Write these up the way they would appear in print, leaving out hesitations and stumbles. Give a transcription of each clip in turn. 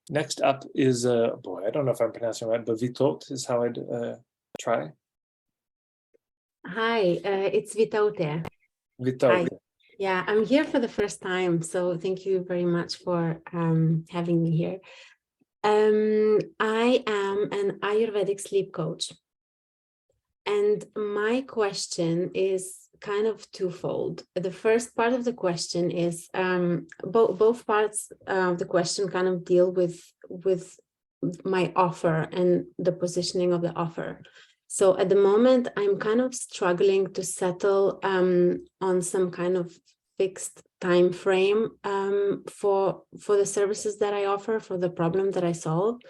Next up is, boy, I don't know if I'm pronouncing it right, but Vytaute is how I'd try. Hi, it's Vytaute. Vytaute. Hi. Yeah, I'm here for the first time, so thank you very much for having me here. I am an Ayurvedic sleep coach, and my question is kind of twofold. The first part of the question is both parts of the question kind of deal with my offer and the positioning of the offer. So at the moment, I'm kind of struggling to settle on some kind of fixed time frame for the services that I offer, for the problem that I solve,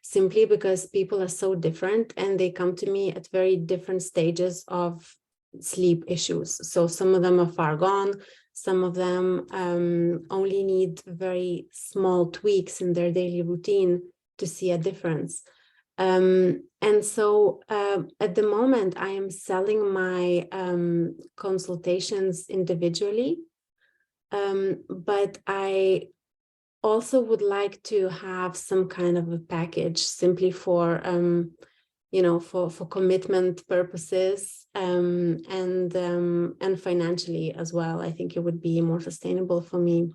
simply because people are so different and they come to me at very different stages of sleep issues. So some of them are far gone. Some of them only need very small tweaks in their daily routine to see a difference. And so at the moment, I am selling my consultations individually, but I also would like to have some kind of a package simply for, for commitment purposes and financially as well. I think it would be more sustainable for me.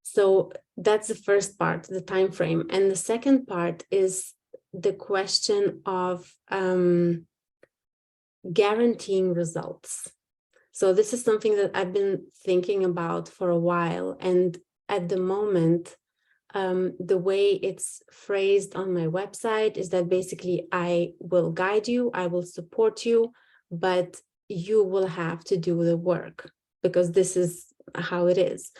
So that's the first part, the time frame. And the second part is the question of guaranteeing results. So this is something that I've been thinking about for a while. And at the moment, the way it's phrased on my website is that basically I will guide you, I will support you, but you will have to do the work because this is how it is.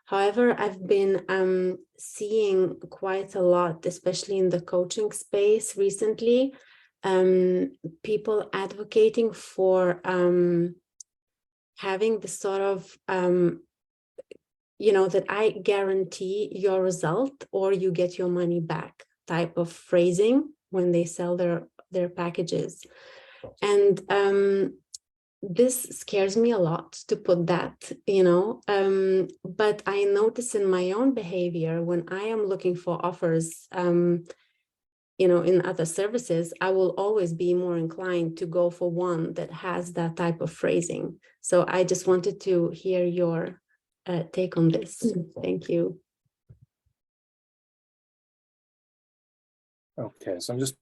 However, I've been seeing quite a lot, especially in the coaching space recently, people advocating for having the sort of, that I guarantee your result or you get your money back type of phrasing when they sell their packages. And this scares me a lot to put that, but I notice in my own behavior when I am looking for offers, in other services, I will always be more inclined to go for one that has that type of phrasing. So I just wanted to hear your take on this. Thank you. Okay, so I'm just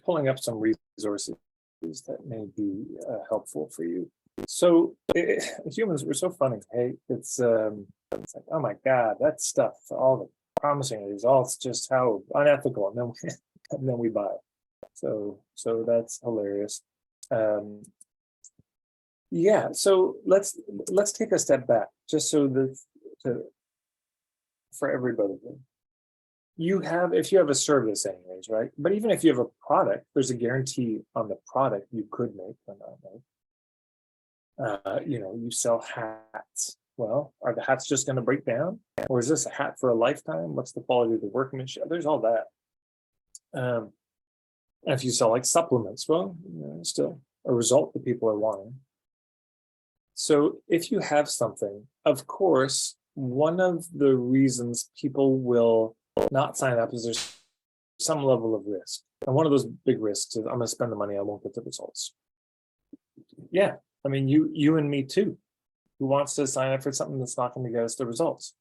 pulling up some resources that may be helpful for you. So humans, we're so funny. Hey, it's like, oh my God, that stuff, all the promising results, just how unethical, and then we buy it. So that's hilarious. Yeah, so let's take a step back, just so that for everybody. If you have a service anyways, right? But even if you have a product, there's a guarantee on the product you could make or not make. You sell hats. Well, are the hats just going to break down? Or is this a hat for a lifetime? What's the quality of the workmanship? There's all that. And if you sell like supplements, well, still a result that people are wanting. So if you have something, of course, one of the reasons people will not sign up is there's some level of risk. And one of those big risks is I'm going to spend the money, I won't get the results. Yeah, I mean, you and me too. Who wants to sign up for something that's not going to get us the results?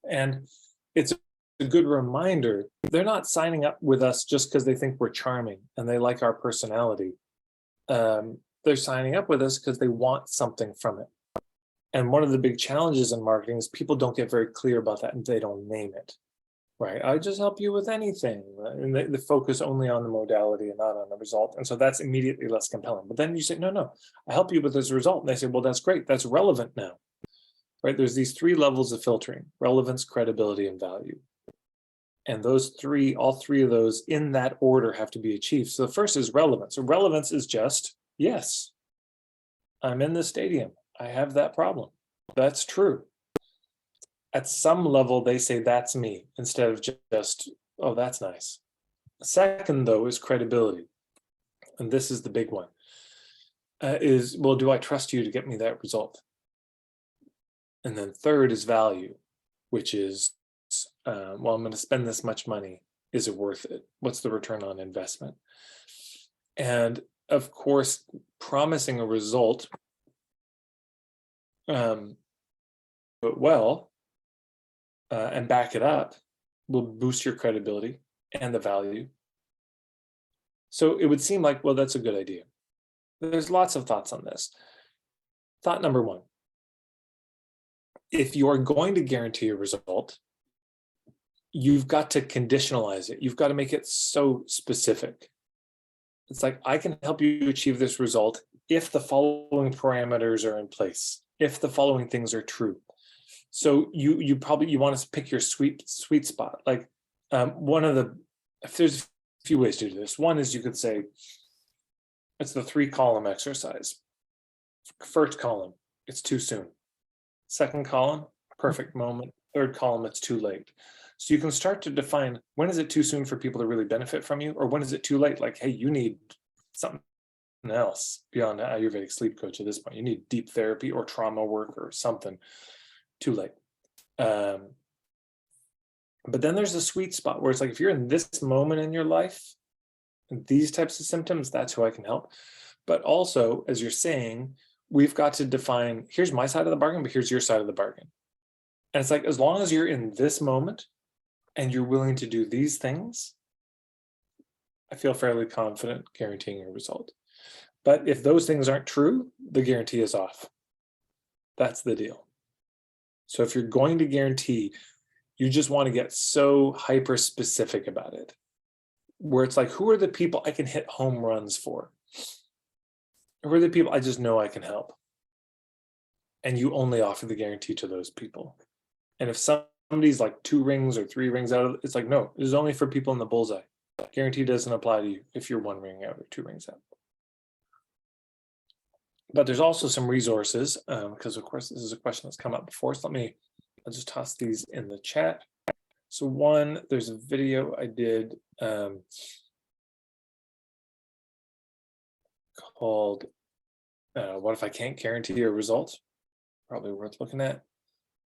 And it's a good reminder, they're not signing up with us just because they think we're charming and they like our personality. They're signing up with us because they want something from it. And one of the big challenges in marketing is people don't get very clear about that and they don't name it, right? I just help you with anything. And they focus only on the modality and not on the result. And so that's immediately less compelling. But then you say, no, I help you with this result. And they say, well, that's great. That's relevant now, right? There's these three levels of filtering: relevance, credibility, and value. And all three of those in that order have to be achieved. So the first is relevance. So relevance is just, yes, I'm in the stadium. I have that problem. That's true. At some level, they say that's me instead of just, oh, that's nice. Second, though, is credibility. And this is the big one. Well, do I trust you to get me that result? And then third is value, which is, Well, I'm going to spend this much money. Is it worth it? What's the return on investment? And of course, promising a result, but well, and back it up will boost your credibility and the value. So it would seem like, well, that's a good idea. There's lots of thoughts on this. Thought number one, if you are going to guarantee a result, you've got to conditionalize it. You've got to make it so specific. It's like, I can help you achieve this result if the following parameters are in place, if the following things are true. So you want to pick your sweet spot. Like if there's a few ways to do this. One is you could say, it's the 3-column exercise. First column, it's too soon. Second column, perfect moment. Third column, it's too late. So you can start to define, when is it too soon for people to really benefit from you? Or when is it too late? Like, hey, you need something else beyond an Ayurvedic sleep coach at this point. You need deep therapy or trauma work or something. Too late. But then there's a sweet spot where it's like, if you're in this moment in your life, these types of symptoms, that's who I can help. But also, as you're saying, we've got to define, here's my side of the bargain, but here's your side of the bargain. And it's like, as long as you're in this moment and you're willing to do these things, I feel fairly confident guaranteeing a result. But if those things aren't true, the guarantee is off. That's the deal. So if you're going to guarantee, you just want to get so hyper specific about it, where it's like, who are the people I can hit home runs for? Who are the people I just know I can help? And you only offer the guarantee to those people. And if somebody's like 2 rings or 3 rings out of it, it's like, no, this is only for people in the bullseye. Guarantee doesn't apply to you if you're 1 ring out or 2 rings out. But there's also some resources, because of course this is a question that's come up before. So I'll just toss these in the chat. So one, there's a video I did called What If I Can't Guarantee a Result? Probably worth looking at.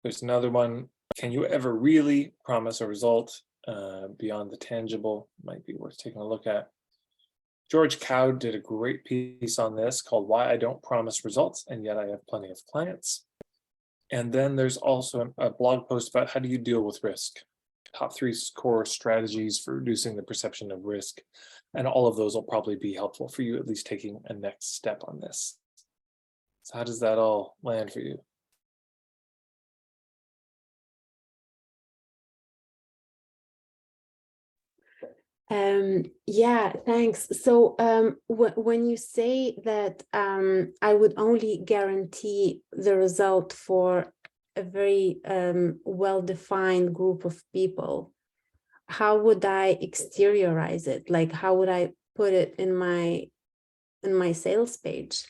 There's another one, Can You Ever Really Promise a Result Beyond the Tangible? Might be worth taking a look at. George Cowd did a great piece on this called Why I Don't Promise Results, and Yet I Have Plenty of Clients. And then there's also a blog post about how do you deal with risk? Top 3 core strategies for reducing the perception of risk. And all of those will probably be helpful for you, at least taking a next step on this. So how does that all land for you? Yeah, thanks. So when you say that I would only guarantee the result for a very well-defined group of people, how would I exteriorize it? Like, how would I put it in my sales page?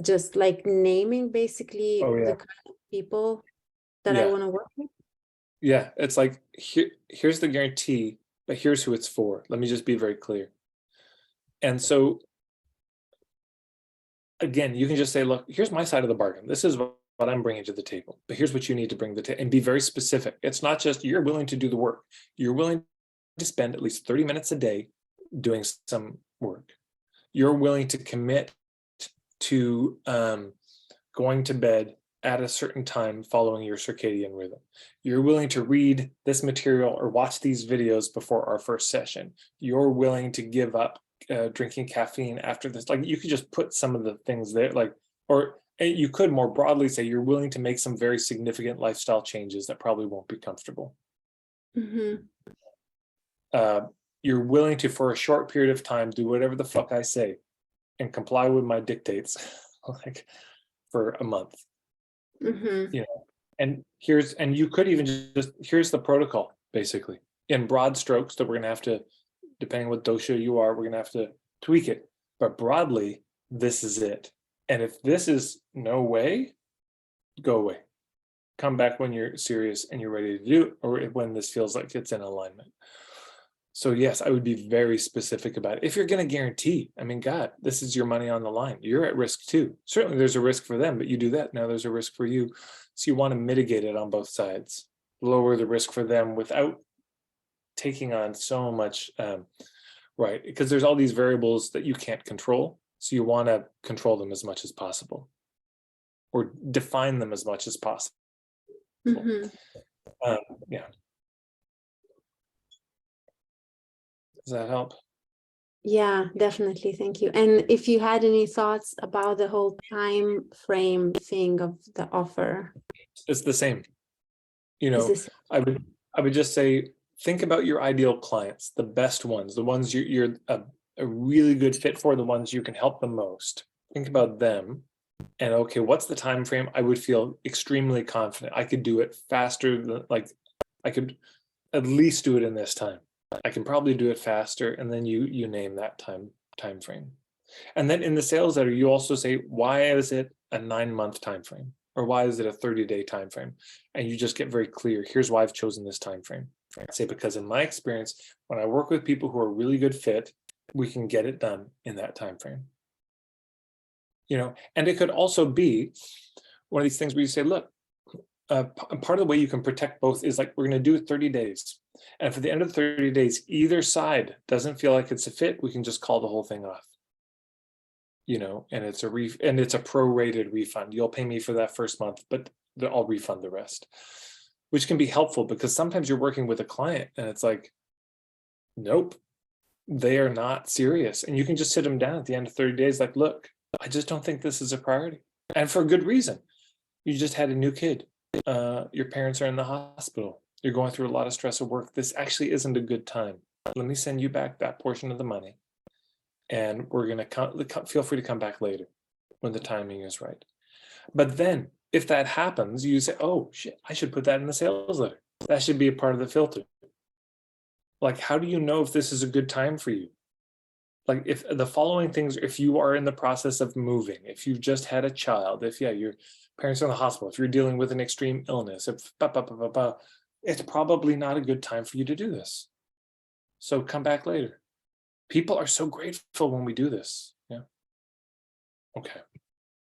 Just like naming basically the kind of people that I want to work with. Yeah, it's like, here's the guarantee, but here's who it's for. Let me just be very clear. And so, again, you can just say, look, here's my side of the bargain. This is what I'm bringing to the table, but here's what you need to bring to the table, and be very specific. It's not just you're willing to do the work. You're willing to spend at least 30 minutes a day doing some work. You're willing to commit to going to bed at a certain time following your circadian rhythm. You're willing to read this material or watch these videos before our first session. You're willing to give up drinking caffeine after this. Like, you could just put some of the things there, like, or you could more broadly say you're willing to make some very significant lifestyle changes that probably won't be comfortable. Mm-hmm. You're willing to, for a short period of time, do whatever the fuck I say and comply with my dictates, like, for a month. Mm-hmm. You know, and you could even just, here's the protocol, basically, in broad strokes that we're going to have to, depending what dosha you are, we're going to have to tweak it. But broadly, this is it. And if this is no way, go away. Come back when you're serious and you're ready to do it, or when this feels like it's in alignment. So yes, I would be very specific about it. If you're going to guarantee, I mean, God, this is your money on the line. You're at risk too. Certainly there's a risk for them, but you do that. Now there's a risk for you. So you want to mitigate it on both sides, lower the risk for them without taking on so much, right? Because there's all these variables that you can't control. So you want to control them as much as possible, or define them as much as possible. Mm-hmm. Yeah. Does that help? Yeah, definitely. Thank you. And if you had any thoughts about the whole time frame thing of the offer. It's the same. You Is know, this I would just say, think about your ideal clients, the best ones, the ones you're a really good fit for, the ones you can help the most. Think about them, and okay, what's the time frame? I would feel extremely confident. I could do it faster than, like, I could at least do it in this time. I can probably do it faster, and then you name that time frame. And then in the sales letter, you also say, why is it a 9-month time frame? Or why is it a 30-day time frame? And you just get very clear. Here's why I've chosen this time frame. I say, because in my experience, when I work with people who are really good fit, we can get it done in that time frame. You know, and it could also be one of these things where you say, look, part of the way you can protect both is like, we're going to do it 30 days. And if at the end of the 30 days, either side doesn't feel like it's a fit, we can just call the whole thing off. You know, and it's a prorated refund. You'll pay me for that first month, but I'll refund the rest, which can be helpful because sometimes you're working with a client and it's like, nope, they are not serious. And you can just sit them down at the end of 30 days, like, look, I just don't think this is a priority. And for a good reason. You just had a new kid. Your parents are in the hospital. You're going through a lot of stress at work. This actually isn't a good time. Let me send you back that portion of the money. And we're going to feel free to come back later when the timing is right. But then if that happens, you say, oh, shit, I should put that in the sales letter. That should be a part of the filter. Like, how do you know if this is a good time for you? Like, if the following things, if you are in the process of moving, if you've just had a child, if, your parents are in the hospital, if you're dealing with an extreme illness, it's probably not a good time for you to do this. So come back later. People are so grateful when we do this. Yeah. Okay.